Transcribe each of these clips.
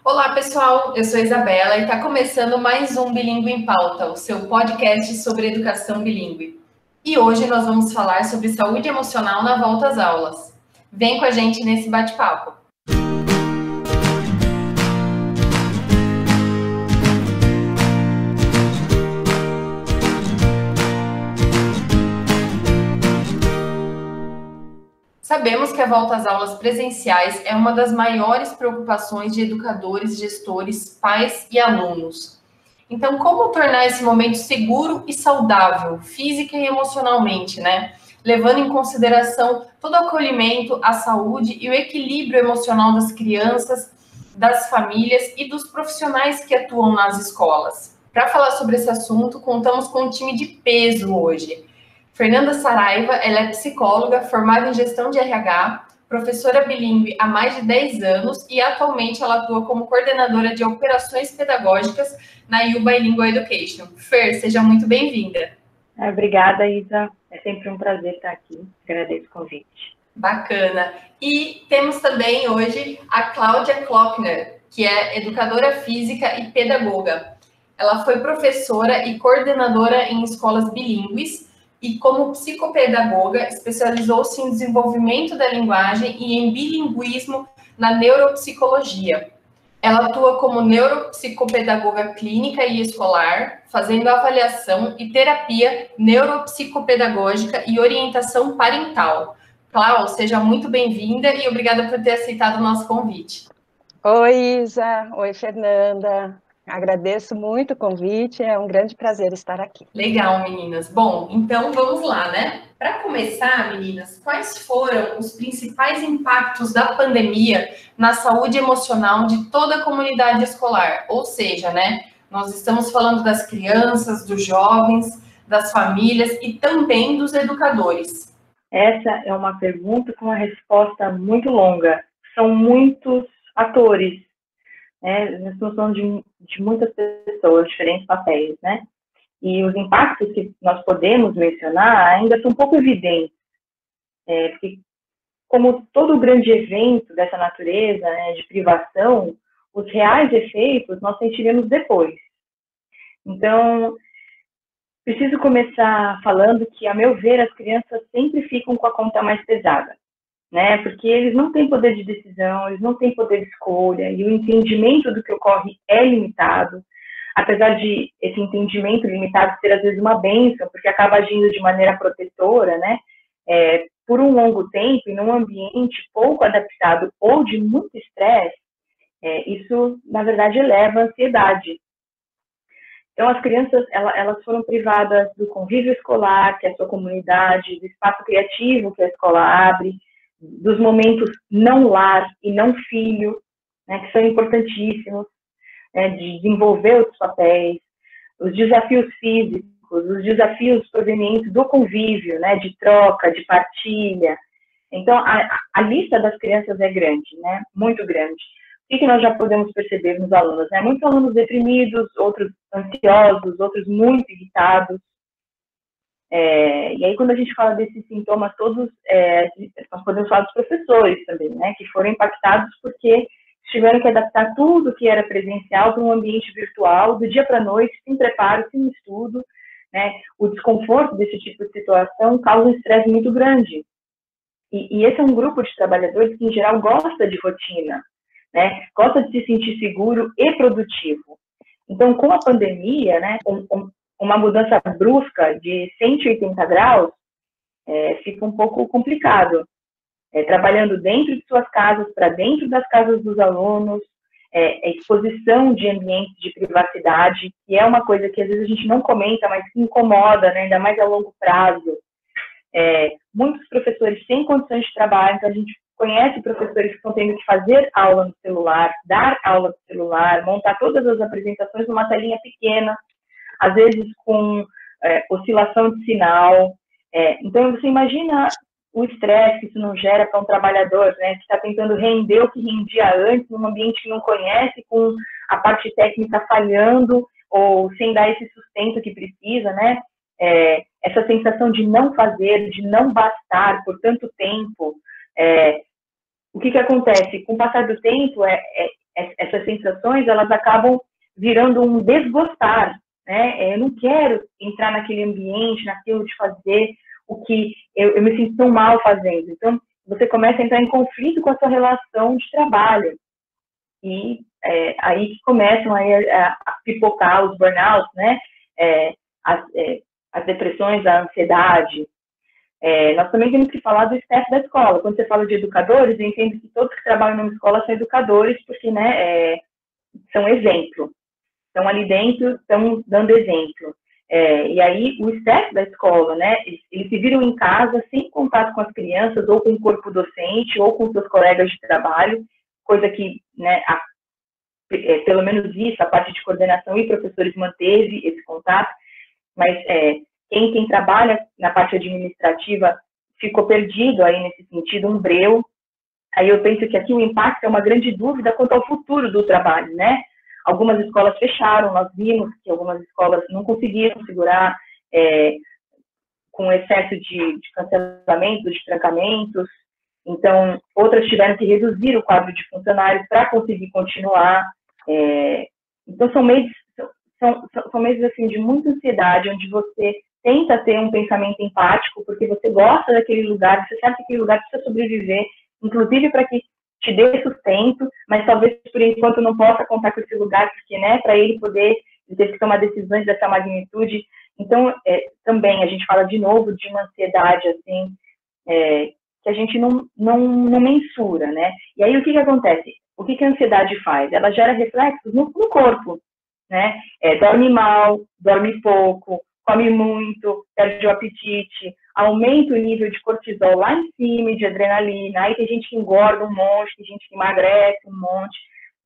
Olá, pessoal. Eu sou a Isabela e está começando mais um Bilíngue em Pauta, o seu podcast sobre educação bilíngue. E hoje nós vamos falar sobre saúde emocional na volta às aulas. Vem com a gente nesse bate-papo. Sabemos que a volta às aulas presenciais é uma das maiores preocupações de educadores, gestores, pais e alunos. Então, como tornar esse momento seguro e saudável, física e emocionalmente, né? Levando em consideração todo o acolhimento, a saúde e o equilíbrio emocional das crianças, das famílias e dos profissionais que atuam nas escolas. Para falar sobre esse assunto, contamos com um time de peso hoje. Fernanda Saraiva, ela é psicóloga, formada em gestão de RH, professora bilíngue há mais de 10 anos e atualmente ela atua como coordenadora de operações pedagógicas na U Bilingual Education. Fer, seja muito bem-vinda. Obrigada, Isa. É sempre um prazer estar aqui. Agradeço o convite. Bacana. E temos também hoje a Cláudia Klockner, que é educadora física e pedagoga. Ela foi professora e coordenadora em escolas bilíngues e, como psicopedagoga, especializou-se em desenvolvimento da linguagem e em bilinguismo na neuropsicologia. Ela atua como neuropsicopedagoga clínica e escolar, fazendo avaliação e terapia neuropsicopedagógica e orientação parental. Cláudia, seja muito bem-vinda e obrigada por ter aceitado o nosso convite. Oi, Isa. Oi, Fernanda. Agradeço muito o convite, é um grande prazer estar aqui. Legal, meninas. Bom, então vamos lá, né? Para começar, meninas, quais foram os principais impactos da pandemia na saúde emocional de toda a comunidade escolar? Ou seja, né, nós estamos falando das crianças, dos jovens, das famílias e também dos educadores. Essa é uma pergunta com uma resposta muito longa. São muitos atores, né? Nós estamos falando de muitas pessoas, diferentes papéis, né? E os impactos que nós podemos mencionar ainda são um pouco evidentes, porque como todo grande evento dessa natureza, né, de privação, os reais efeitos nós sentiremos depois. Então, preciso começar falando que, a meu ver, as crianças sempre ficam com a conta mais pesada, né? Porque eles não têm poder de decisão, eles não têm poder de escolha, e o entendimento do que ocorre é limitado, apesar de esse entendimento limitado ser, às vezes, uma bênção, porque acaba agindo de maneira protetora, né? Por um longo tempo, em um ambiente pouco adaptado ou de muito estresse, isso, na verdade, eleva a ansiedade. Então, as crianças, elas foram privadas do convívio escolar, que é a sua comunidade, do espaço criativo que a escola abre, dos momentos não lar e não filho, né, que são importantíssimos, né, de desenvolver outros papéis, os desafios físicos, os desafios provenientes do convívio, né, de troca, de partilha. Então, a lista das crianças é grande, né, muito grande. O que nós já podemos perceber nos alunos? Né? Muitos alunos deprimidos, outros ansiosos, outros muito irritados. E aí, quando a gente fala desses sintomas todos, nós podemos falar dos professores também, né? Que foram impactados porque tiveram que adaptar tudo que era presencial para um ambiente virtual, do dia para a noite, sem preparo, sem estudo. Né? O desconforto desse tipo de situação causa um estresse muito grande. E esse é um grupo de trabalhadores que, em geral, gosta de rotina, né? Gosta de se sentir seguro e produtivo. Então, com a pandemia, né, uma mudança brusca de 180 graus, fica um pouco complicado. Trabalhando dentro de suas casas, para dentro das casas dos alunos, exposição de ambientes de privacidade, que é uma coisa que às vezes a gente não comenta, mas que incomoda, né, ainda mais a longo prazo. Muitos professores sem condições de trabalho, então a gente conhece professores que estão tendo que fazer aula no celular, dar aula no celular, montar todas as apresentações numa telinha pequena, às vezes com oscilação de sinal. Então, você imagina o estresse que isso não gera para um trabalhador, né, que está tentando render o que rendia antes, num ambiente que não conhece, com a parte técnica falhando, ou sem dar esse sustento que precisa, né? Essa sensação de não fazer, de não bastar por tanto tempo. O que acontece? Com o passar do tempo, essas sensações, elas acabam virando um desgostar, né? Eu não quero entrar naquele ambiente, naquilo de fazer o que eu me sinto tão mal fazendo. Então, você começa a entrar em conflito com a sua relação de trabalho. E aí que começam a pipocar os burnouts, né? As depressões, a ansiedade. Nós também temos que falar do staff da escola. Quando você fala de educadores, eu entendo que todos que trabalham numa escola são educadores, porque, né, são exemplo. Estão ali dentro, estão dando exemplo. E aí, o staff da escola, né, eles se viram em casa, sem contato com as crianças, ou com o corpo docente, ou com seus colegas de trabalho, coisa que, né, pelo menos isso, a parte de coordenação e professores manteve esse contato, mas quem trabalha na parte administrativa ficou perdido aí nesse sentido, um breu. Aí eu penso que aqui o impacto é uma grande dúvida quanto ao futuro do trabalho, né? Algumas escolas fecharam, nós vimos que algumas escolas não conseguiram segurar com excesso de cancelamentos, de trancamentos, então outras tiveram que reduzir o quadro de funcionários para conseguir continuar. Então são meses assim, de muita ansiedade, onde você tenta ter um pensamento empático, porque você gosta daquele lugar, você sabe que aquele lugar precisa sobreviver, inclusive para que te dê sustento, mas talvez por enquanto não possa contar com esse lugar, porque, né, para ele poder ter que tomar decisões dessa magnitude. Então, também a gente fala de novo de uma ansiedade, assim, que a gente não mensura, né? E aí o que acontece? O que a ansiedade faz? Ela gera reflexos no corpo, né? Dorme mal, dorme pouco, come muito, perde o apetite, aumenta o nível de cortisol lá em cima e de adrenalina, aí tem gente que engorda um monte, tem gente que emagrece um monte,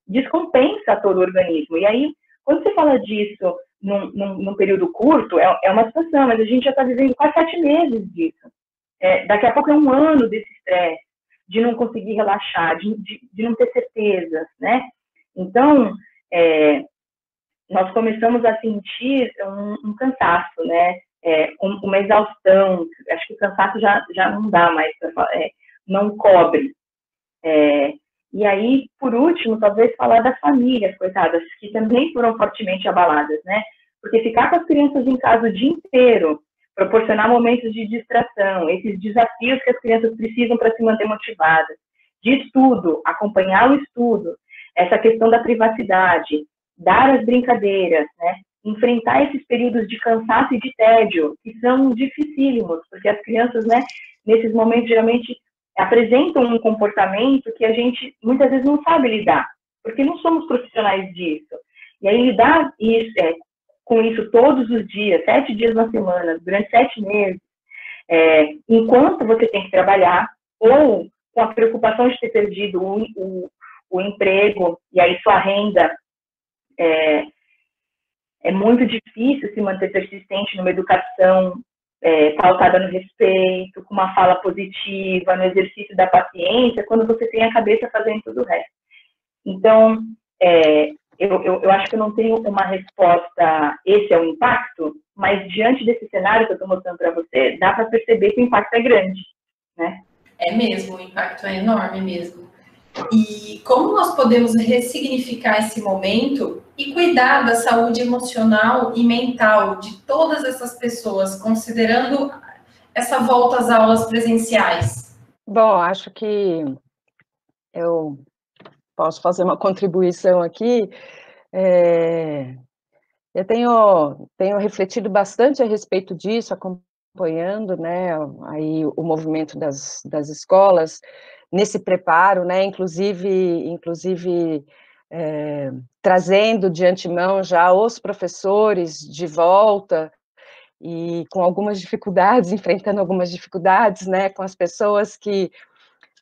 descompensa todo o organismo. E aí, quando você fala disso num período curto, é uma situação, mas a gente já está vivendo quase 7 meses disso. Daqui a pouco é um ano desse estresse, de não conseguir relaxar, de não ter certezas, né? Então, nós começamos a sentir um cansaço, né? Uma exaustão. Acho que o cansaço já não dá mais, não cobre. E aí, por último, talvez falar das famílias, coitadas, que também foram fortemente abaladas, né? Porque ficar com as crianças em casa o dia inteiro, proporcionar momentos de distração, esses desafios que as crianças precisam para se manter motivadas, de estudo, acompanhar o estudo, essa questão da privacidade, dar as brincadeiras, né? Enfrentar esses períodos de cansaço e de tédio, que são dificílimos, porque as crianças, né, nesses momentos, geralmente, apresentam um comportamento que a gente, muitas vezes, não sabe lidar, porque não somos profissionais disso. E aí, lidar com isso todos os dias, 7 dias na semana, durante 7 meses, enquanto você tem que trabalhar, ou com a preocupação de ter perdido o emprego, e aí sua renda é muito difícil se manter persistente numa educação pautada no respeito, com uma fala positiva, no exercício da paciência, quando você tem a cabeça fazendo tudo o resto. Então, eu acho que eu não tenho uma resposta, esse é o impacto, mas diante desse cenário que eu estou mostrando para você, dá para perceber que o impacto é grande, né? É mesmo, o impacto é enorme mesmo. E como nós podemos ressignificar esse momento e cuidar da saúde emocional e mental de todas essas pessoas, considerando essa volta às aulas presenciais? Bom, acho que eu posso fazer uma contribuição aqui. Eu tenho refletido bastante a respeito disso, acompanhando, né, aí o movimento das escolas nesse preparo, né, inclusive trazendo de antemão já os professores de volta e com algumas dificuldades, enfrentando algumas dificuldades, né, com as pessoas que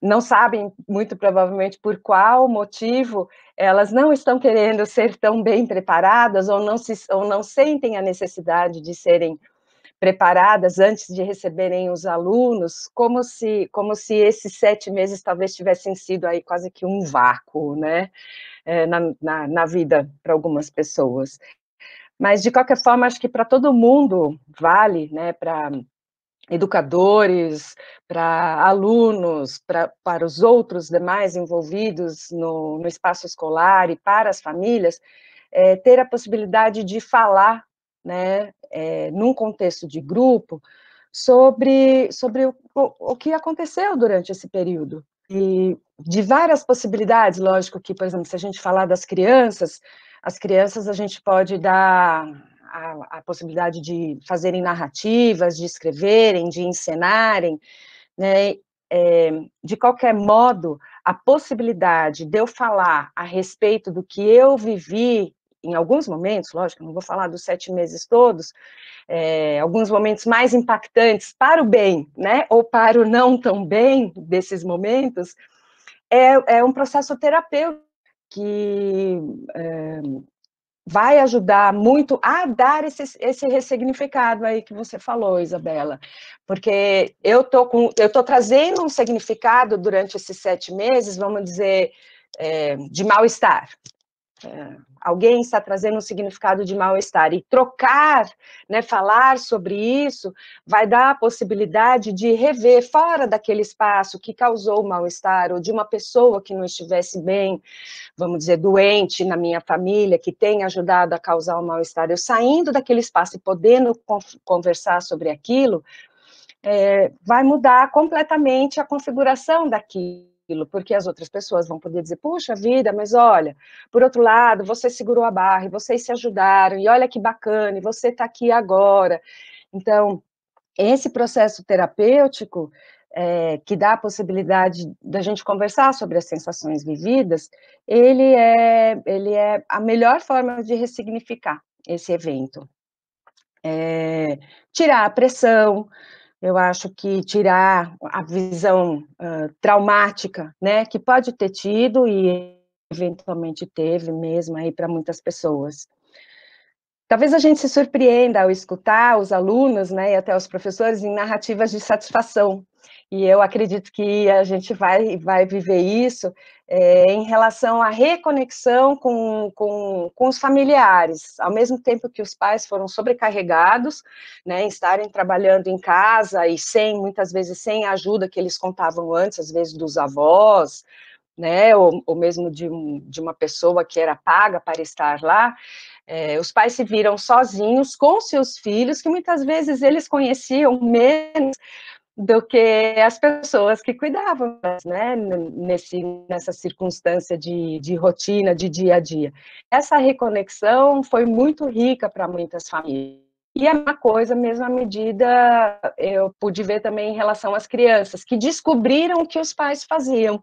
não sabem, muito provavelmente, por qual motivo elas não estão querendo ser tão bem preparadas ou não sentem a necessidade de serem preparadas antes de receberem os alunos, como se esses 7 meses talvez tivessem sido aí quase que um vácuo, né, na vida para algumas pessoas. Mas, de qualquer forma, acho que para todo mundo vale, né, para educadores, para alunos, para os outros demais envolvidos no espaço escolar e para as famílias, ter a possibilidade de falar, né, num contexto de grupo, sobre o que aconteceu durante esse período. E de várias possibilidades, lógico que, por exemplo, se a gente falar das crianças, as crianças a gente pode dar a possibilidade de fazerem narrativas, de escreverem, de encenarem, né? De qualquer modo, a possibilidade de eu falar a respeito do que eu vivi em alguns momentos, lógico, não vou falar dos 7 meses todos, alguns momentos mais impactantes para o bem, né, ou para o não tão bem desses momentos, é um processo terapêutico que vai ajudar muito a dar esse ressignificado aí que você falou, Isabela, porque eu tô trazendo um significado durante esses 7 meses, vamos dizer, de mal-estar. Alguém está trazendo um significado de mal-estar, e trocar, né, falar sobre isso, vai dar a possibilidade de rever fora daquele espaço que causou o mal-estar, ou de uma pessoa que não estivesse bem, vamos dizer, doente na minha família, que tem ajudado a causar o mal-estar, eu saindo daquele espaço e podendo conversar sobre aquilo, vai mudar completamente a configuração daquilo, porque as outras pessoas vão poder dizer, puxa vida, mas olha, por outro lado, você segurou a barra, e vocês se ajudaram, e olha que bacana, e você está aqui agora. Então, esse processo terapêutico, que dá a possibilidade da gente conversar sobre as sensações vividas, ele é a melhor forma de ressignificar esse evento. Tirar a pressão, eu acho que tirar a visão traumática, né, que pode ter tido e eventualmente teve mesmo aí para muitas pessoas. Talvez a gente se surpreenda ao escutar os alunos, né, e até os professores em narrativas de satisfação. E eu acredito que a gente vai viver isso em relação à reconexão com os familiares, ao mesmo tempo que os pais foram sobrecarregados, né, em estarem trabalhando em casa e muitas vezes sem a ajuda que eles contavam antes, às vezes dos avós, né, ou mesmo de uma pessoa que era paga para estar lá. Os pais se viram sozinhos com seus filhos, que muitas vezes eles conheciam menos do que as pessoas que cuidavam, né, nessa circunstância de rotina, de dia a dia. Essa reconexão foi muito rica para muitas famílias. E a mesma coisa, mesma medida, eu pude ver também em relação às crianças, que descobriram o que os pais faziam,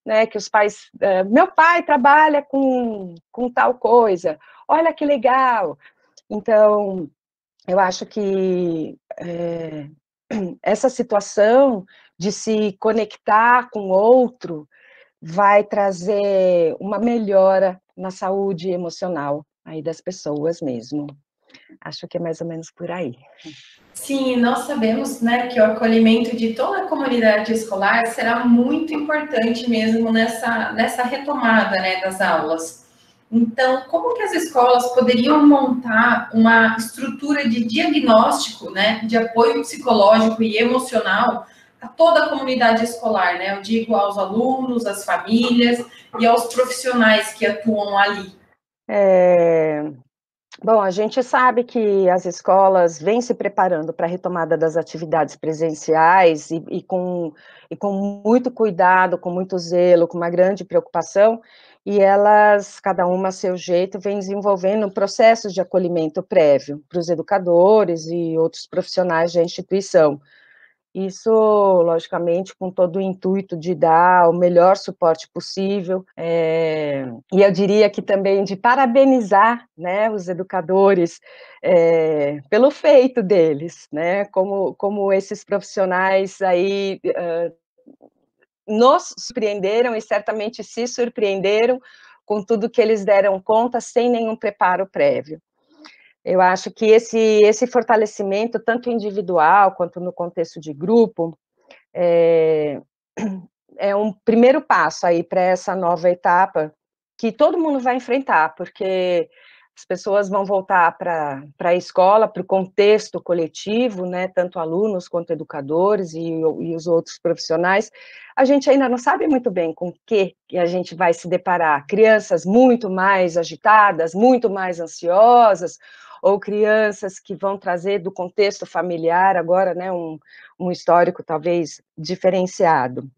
né, que os pais, meu pai trabalha com tal coisa, olha que legal. Então, eu acho que essa situação de se conectar com o outro vai trazer uma melhora na saúde emocional aí das pessoas mesmo. Acho que é mais ou menos por aí. Sim, nós sabemos, né, que o acolhimento de toda a comunidade escolar será muito importante mesmo nessa retomada, né, das aulas. Então, como que as escolas poderiam montar uma estrutura de diagnóstico, né, de apoio psicológico e emocional a toda a comunidade escolar, né? Eu digo aos alunos, às famílias e aos profissionais que atuam ali. Bom, a gente sabe que as escolas vêm se preparando para a retomada das atividades presenciais e com muito cuidado, com muito zelo, com uma grande preocupação, e elas, cada uma a seu jeito, vem desenvolvendo processos de acolhimento prévio para os educadores e outros profissionais da instituição. Isso, logicamente, com todo o intuito de dar o melhor suporte possível, e eu diria que também de parabenizar, né, os educadores pelo feito deles, né, como esses profissionais aí nos surpreenderam e certamente se surpreenderam com tudo que eles deram conta sem nenhum preparo prévio. Eu acho que esse fortalecimento, tanto individual quanto no contexto de grupo, é um primeiro passo aí para essa nova etapa que todo mundo vai enfrentar, porque as pessoas vão voltar para a escola, para o contexto coletivo, né, tanto alunos quanto educadores e os outros profissionais, a gente ainda não sabe muito bem com o que a gente vai se deparar. Crianças muito mais agitadas, muito mais ansiosas, ou crianças que vão trazer do contexto familiar agora, né, um histórico talvez diferenciado.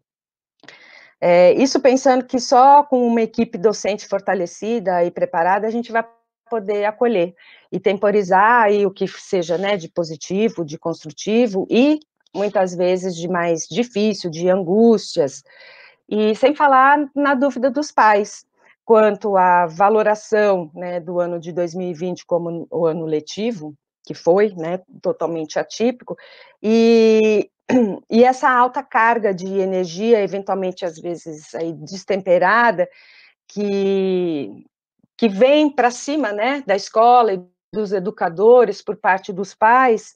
Isso pensando que só com uma equipe docente fortalecida e preparada a gente vai poder acolher e temporizar aí o que seja, né, de positivo, de construtivo e muitas vezes de mais difícil, de angústias, e sem falar na dúvida dos pais quanto à valoração, né, do ano de 2020 como o ano letivo, que foi, né, totalmente atípico, e essa alta carga de energia, eventualmente, às vezes, aí, destemperada, que vem para cima, né, da escola e dos educadores, por parte dos pais,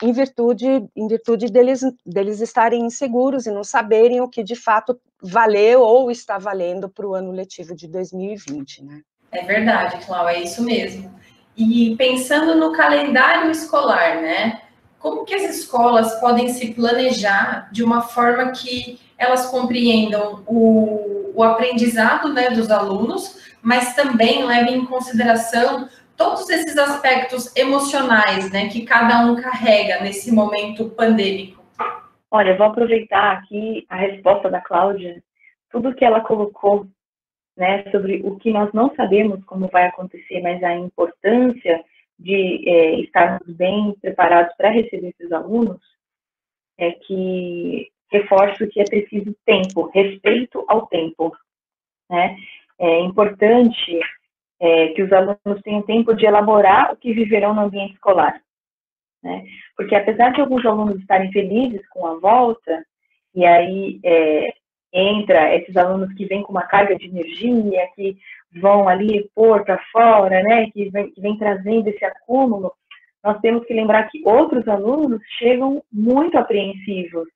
em virtude deles estarem inseguros e não saberem o que, de fato, valeu ou está valendo para o ano letivo de 2020, né? É verdade, Cláudia, é isso mesmo. E pensando no calendário escolar, né? Como que as escolas podem se planejar de uma forma que elas compreendam o aprendizado, né, dos alunos, mas também levem em consideração todos esses aspectos emocionais, né, que cada um carrega nesse momento pandêmico? Olha, eu vou aproveitar aqui a resposta da Cláudia, tudo que ela colocou, né, sobre o que nós não sabemos como vai acontecer, mas a importância de estarmos bem preparados para receber esses alunos, é que reforço que é preciso tempo, respeito ao tempo, né? É importante que os alunos tenham tempo de elaborar o que viverão no ambiente escolar, né? Porque apesar de alguns alunos estarem felizes com a volta, e aí entra esses alunos que vêm com uma carga de energia, que vão ali pôr para fora, né, que vem trazendo esse acúmulo, nós temos que lembrar que outros alunos chegam muito apreensivos,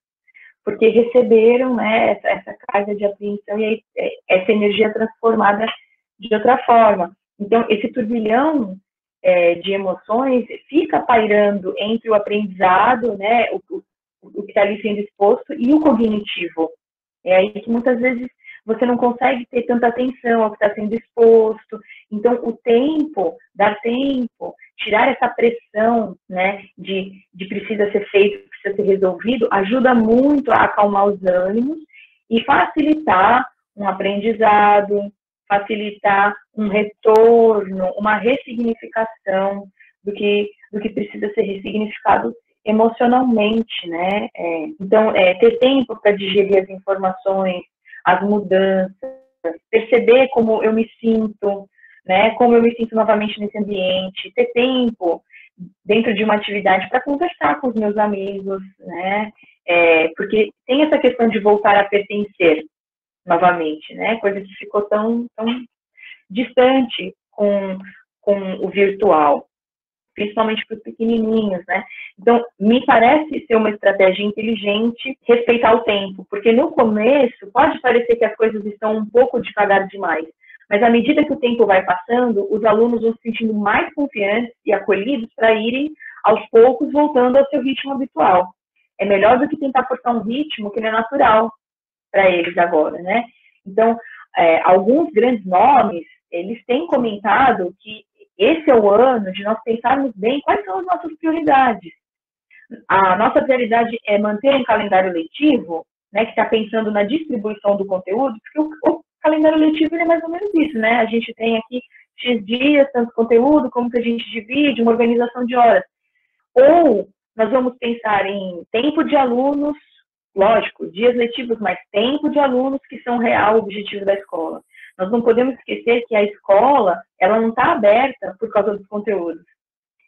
porque receberam, né, essa carga de apreensão e aí, essa energia transformada de outra forma. Então, esse turbilhão de emoções fica pairando entre o aprendizado, né, o que está ali sendo exposto, e o cognitivo. É aí que muitas vezes você não consegue ter tanta atenção ao que está sendo exposto. Então, o tempo, dar tempo, tirar essa pressão, né, de precisa ser feito, precisa ser resolvido, ajuda muito a acalmar os ânimos e facilitar um aprendizado, facilitar um retorno, uma ressignificação do que precisa ser ressignificado emocionalmente, né? Então, ter tempo para digerir as informações, as mudanças, perceber como eu me sinto, né? Como eu me sinto novamente nesse ambiente, ter tempo dentro de uma atividade para conversar com os meus amigos, né? Porque tem essa questão de voltar a pertencer novamente, né? Coisa que ficou tão distante com o virtual, principalmente para os pequenininhos, né? Então, me parece ser uma estratégia inteligente respeitar o tempo, porque no começo pode parecer que as coisas estão um pouco devagar demais, mas à medida que o tempo vai passando, os alunos vão se sentindo mais confiantes e acolhidos para irem, aos poucos, voltando ao seu ritmo habitual. É melhor do que tentar forçar um ritmo que não é natural para eles agora, né? Então, alguns grandes nomes, eles têm comentado que esse é o ano de nós pensarmos bem quais são as nossas prioridades. A nossa prioridade é manter um calendário letivo, né, que está pensando na distribuição do conteúdo, porque o calendário letivo é mais ou menos isso, né? A gente tem aqui X dias, tanto conteúdo, como que a gente divide, uma organização de horas. Ou nós vamos pensar em tempo de alunos, lógico, dias letivos, mas tempo de alunos que são real objetivo da escola. Nós não podemos esquecer que a escola, ela não está aberta por causa dos conteúdos.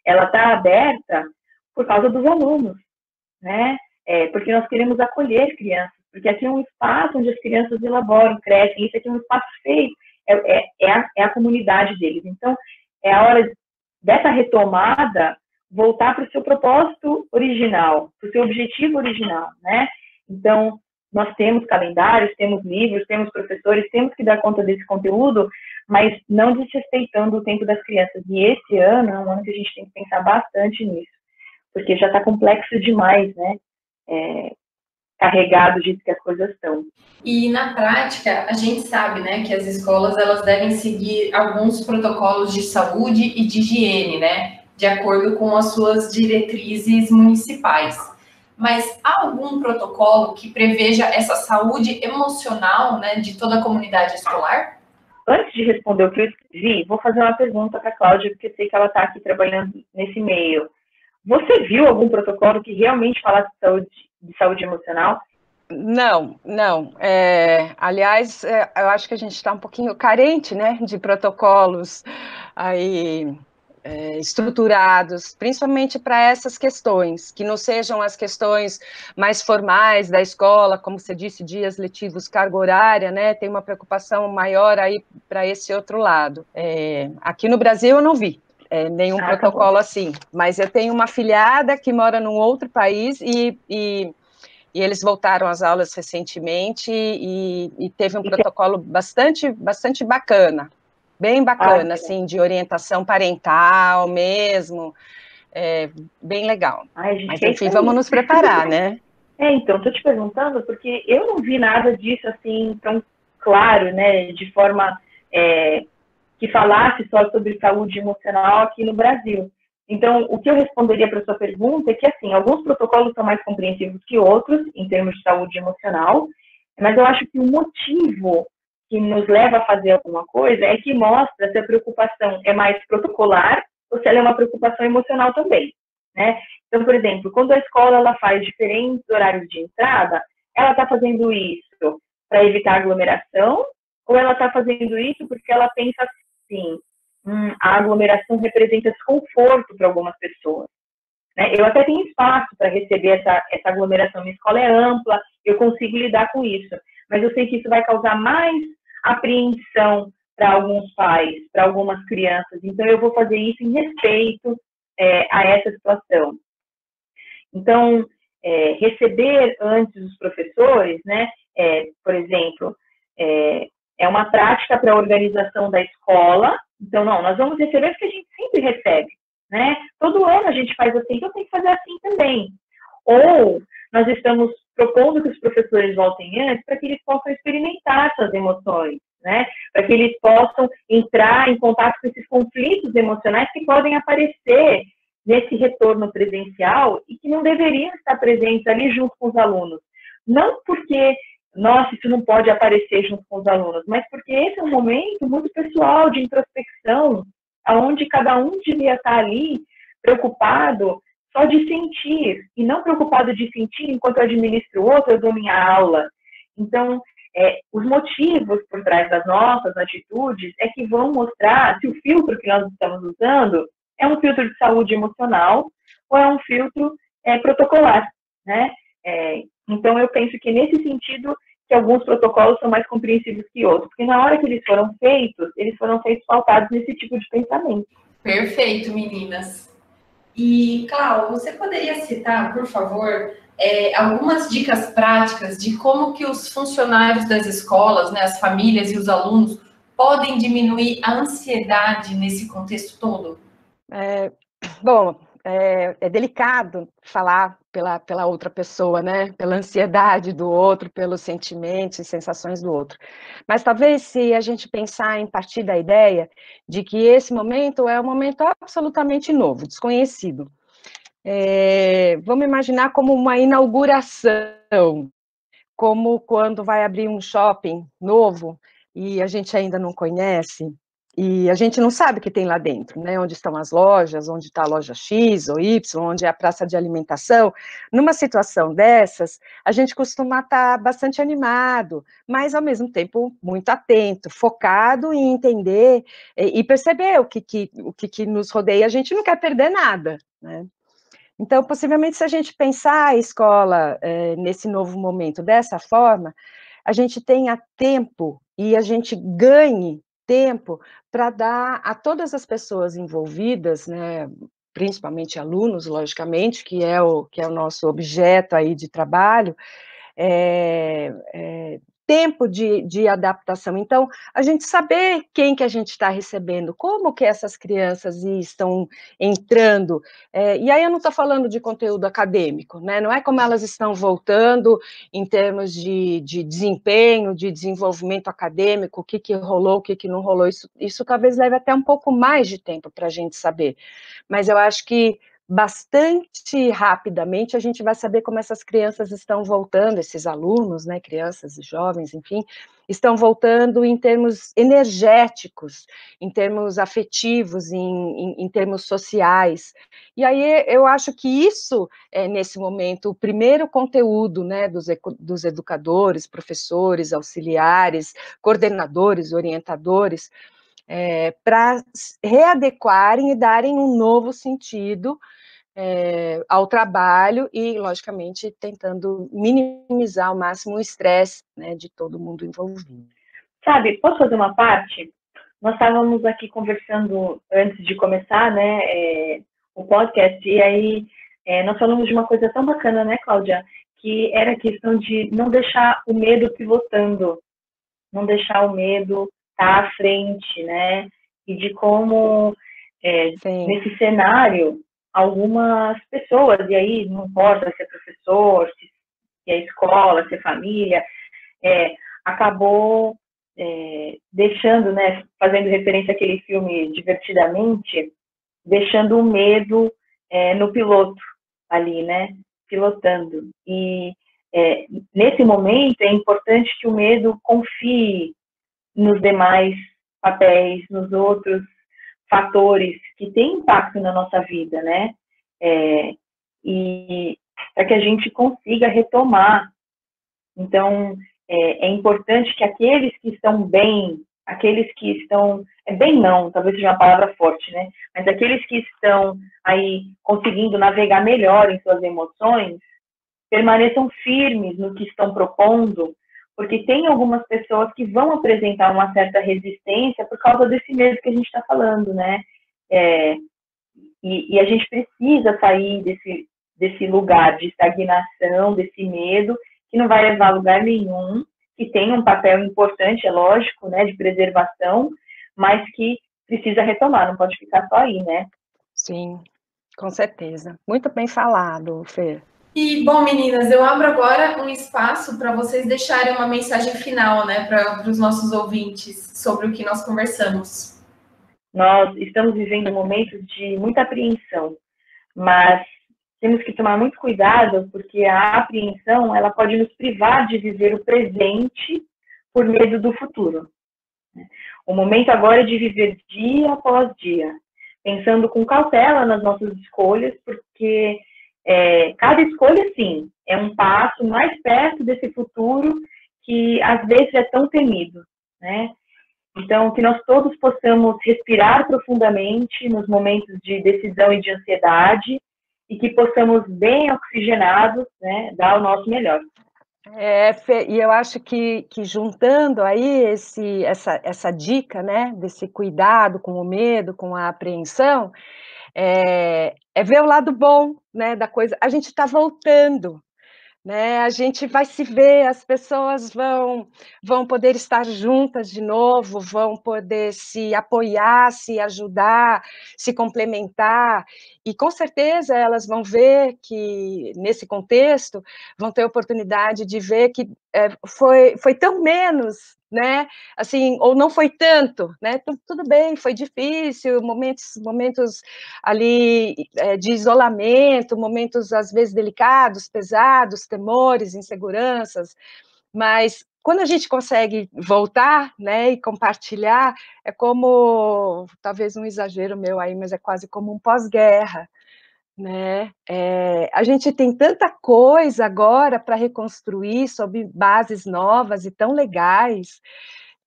Ela está aberta por causa dos alunos, né? Porque nós queremos acolher crianças, porque aqui é um espaço onde as crianças elaboram, crescem, isso aqui é um espaço feito, é a comunidade deles. Então, é a hora dessa retomada voltar para o seu propósito original, para o seu objetivo original, né? Então, nós temos calendários, temos livros, temos professores, temos que dar conta desse conteúdo, mas não desrespeitando o tempo das crianças. E esse ano é um ano que a gente tem que pensar bastante nisso, porque já está complexo demais, né? Carregado do jeito que as coisas estão. E na prática, a gente sabe, né, que as escolas elas devem seguir alguns protocolos de saúde e de higiene, né, de acordo com as suas diretrizes municipais. Mas há algum protocolo que preveja essa saúde emocional, né, de toda a comunidade escolar? Antes de responder o que eu escrevi, vou fazer uma pergunta para a Cláudia, porque sei que ela está aqui trabalhando nesse meio. Você viu algum protocolo que realmente falasse de saúde emocional? Não. Aliás, eu acho que a gente está um pouquinho carente, né, de protocolos aí estruturados, principalmente para essas questões, que não sejam as questões mais formais da escola, como você disse, dias letivos, carga horária, né? Tem uma preocupação maior aí para esse outro lado. Aqui no Brasil eu não vi nenhum protocolo assim, mas eu tenho uma afilhada que mora num outro país e eles voltaram às aulas recentemente e teve um protocolo bastante bacana, bem bacana, assim, de orientação parental mesmo, bem legal. Mas, enfim, vamos nos preparar, né? Então, estou te perguntando porque eu não vi nada disso, assim, tão claro, né, de forma que falasse só sobre saúde emocional aqui no Brasil. Então, o que eu responderia para a sua pergunta é que, assim, alguns protocolos são mais compreensivos que outros, em termos de saúde emocional, mas eu acho que o motivo que nos leva a fazer alguma coisa é que mostra se a preocupação é mais protocolar ou se ela é uma preocupação emocional também, né? Então, por exemplo, quando a escola ela faz diferentes horários de entrada, ela está fazendo isso para evitar aglomeração ou ela está fazendo isso porque ela pensa assim, a aglomeração representa desconforto para algumas pessoas, né? Eu até tenho espaço para receber essa aglomeração, minha escola é ampla, eu consigo lidar com isso, mas eu sei que isso vai causar mais apreensão para alguns pais, para algumas crianças, então eu vou fazer isso em respeito a essa situação. Então, receber antes os professores, né, por exemplo, é uma prática para a organização da escola. Então, não, nós vamos receber porque a gente sempre recebe, né? Todo ano a gente faz assim, então tem que fazer assim também. Ou nós estamos propondo que os professores voltem antes para que eles possam experimentar essas emoções, né? Para que eles possam entrar em contato com esses conflitos emocionais que podem aparecer nesse retorno presencial e que não deveriam estar presentes ali junto com os alunos. Não porque nossa, isso não pode aparecer junto com os alunos, mas porque esse é um momento muito pessoal de introspecção, onde cada um devia estar ali preocupado só de sentir, e não preocupado de sentir enquanto eu administro o outro, eu dou minha aula. Então, os motivos por trás das nossas atitudes é que vão mostrar se o filtro que nós estamos usando é um filtro de saúde emocional ou é um filtro protocolar, né? Então, eu penso que nesse sentido que alguns protocolos são mais compreensivos que outros, porque na hora que eles foram feitos pautados nesse tipo de pensamento. Perfeito, meninas. E, Cláudia, você poderia citar, por favor, algumas dicas práticas de como que os funcionários das escolas, né, as famílias e os alunos podem diminuir a ansiedade nesse contexto todo? Bom, é delicado falar pela outra pessoa, né? Pela ansiedade do outro, pelos sentimentos e sensações do outro. Mas talvez se a gente pensar em partir da ideia de que esse momento é um momento absolutamente novo, desconhecido. Vamos imaginar como uma inauguração, como quando vai abrir um shopping novo e a gente ainda não conhece, e a gente não sabe o que tem lá dentro, né? Onde estão as lojas, onde está a loja X ou Y, onde é a praça de alimentação. Numa situação dessas, a gente costuma estar bastante animado, mas ao mesmo tempo muito atento, focado em entender e perceber o que nos rodeia. A gente não quer perder nada, né? Então, possivelmente, se a gente pensar a escola nesse novo momento dessa forma, a gente tenha tempo e a gente ganhe tempo para dar a todas as pessoas envolvidas, né, principalmente alunos, logicamente, que é o nosso objeto aí de trabalho, tempo de adaptação. Então, a gente saber quem que a gente está recebendo, como que essas crianças estão entrando, e aí eu não estou falando de conteúdo acadêmico, né? Não é como elas estão voltando em termos de desempenho, de desenvolvimento acadêmico, o que rolou, o que não rolou, isso talvez leve até um pouco mais de tempo para a gente saber, mas eu acho que bastante rapidamente a gente vai saber como essas crianças estão voltando, esses alunos, né, crianças e jovens, enfim, estão voltando em termos energéticos, em termos afetivos, em termos sociais. E aí eu acho que isso é, nesse momento, o primeiro conteúdo, né, dos educadores, professores, auxiliares, coordenadores, orientadores, para readequarem e darem um novo sentido ao trabalho e, logicamente, tentando minimizar ao máximo o estresse, né, de todo mundo envolvido. Sabe, posso fazer uma parte? Nós estávamos aqui conversando antes de começar, né, o podcast, e aí nós falamos de uma coisa tão bacana, né, Cláudia? Que era a questão de não deixar o medo pivotando, não deixar o medo estar à frente, né? E de como, nesse cenário, algumas pessoas, e aí não importa se é professor, se é escola, se é família, acabou deixando, né, fazendo referência àquele filme Divertidamente, deixando o medo no piloto ali, né, pilotando. E nesse momento é importante que o medo confie nos demais papéis, nos outros fatores que têm impacto na nossa vida, né? E para que a gente consiga retomar. Então, é importante que aqueles que estão bem, aqueles que estão... bem não, talvez seja uma palavra forte, né? Mas aqueles que estão aí conseguindo navegar melhor em suas emoções, permaneçam firmes no que estão propondo, porque tem algumas pessoas que vão apresentar uma certa resistência por causa desse medo que a gente está falando, né? E a gente precisa sair desse lugar de estagnação, desse medo, que não vai levar a lugar nenhum, que tem um papel importante, é lógico, né, de preservação, mas que precisa retomar, não pode ficar só aí, né? Sim, com certeza. Muito bem falado, Fê. E, bom, meninas, eu abro agora um espaço para vocês deixarem uma mensagem final, né, para os nossos ouvintes sobre o que nós conversamos. Nós estamos vivendo momentos de muita apreensão, mas temos que tomar muito cuidado, porque a apreensão, ela pode nos privar de viver o presente por medo do futuro. O momento agora é de viver dia após dia, pensando com cautela nas nossas escolhas, porque cada escolha, sim, é um passo mais perto desse futuro que, às vezes, é tão temido, né? Então, que nós todos possamos respirar profundamente nos momentos de decisão e de ansiedade e que possamos, bem oxigenados, né, dar o nosso melhor. Fê, e eu acho que juntando aí essa dica, né, desse cuidado com o medo, com a apreensão, é ver o lado bom, né, da coisa. A gente está voltando, né? A gente vai se ver, as pessoas vão poder estar juntas de novo, vão poder se apoiar, se ajudar, se complementar, e com certeza elas vão ver que, nesse contexto, vão ter oportunidade de ver que foi tão menos, né? Assim, ou não foi tanto, né? Tudo bem, foi difícil, momentos ali de isolamento, momentos às vezes delicados, pesados, temores, inseguranças, mas quando a gente consegue voltar, né, e compartilhar, é como, talvez um exagero meu aí, mas é quase como um pós-guerra, né? A gente tem tanta coisa agora para reconstruir sob bases novas e tão legais,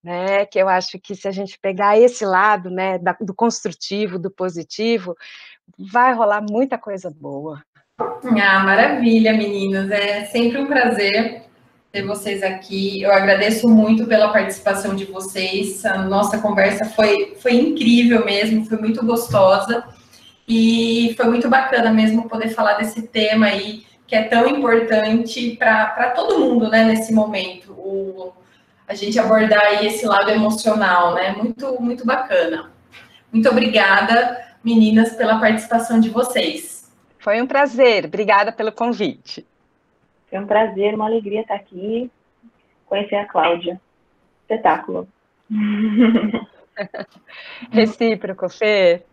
né, que eu acho que se a gente pegar esse lado, né, do construtivo, do positivo, vai rolar muita coisa boa. Maravilha, meninas. É sempre um prazer ter vocês aqui. Eu agradeço muito pela participação de vocês. A nossa conversa foi incrível mesmo, foi muito gostosa. E foi muito bacana mesmo poder falar desse tema aí, que é tão importante para todo mundo, né, nesse momento. A gente abordar aí esse lado emocional, né? Muito, muito bacana. Muito obrigada, meninas, pela participação de vocês. Foi um prazer, obrigada pelo convite. Foi um prazer, uma alegria estar aqui, conhecer a Cláudia. Espetáculo. Recíproco, Fê.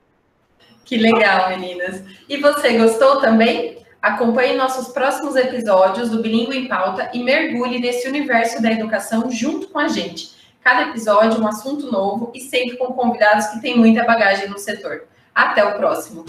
Que legal, meninas. E você gostou também? Acompanhe nossos próximos episódios do Bilíngue em Pauta e mergulhe nesse universo da educação junto com a gente. Cada episódio um assunto novo e sempre com convidados que têm muita bagagem no setor. Até o próximo!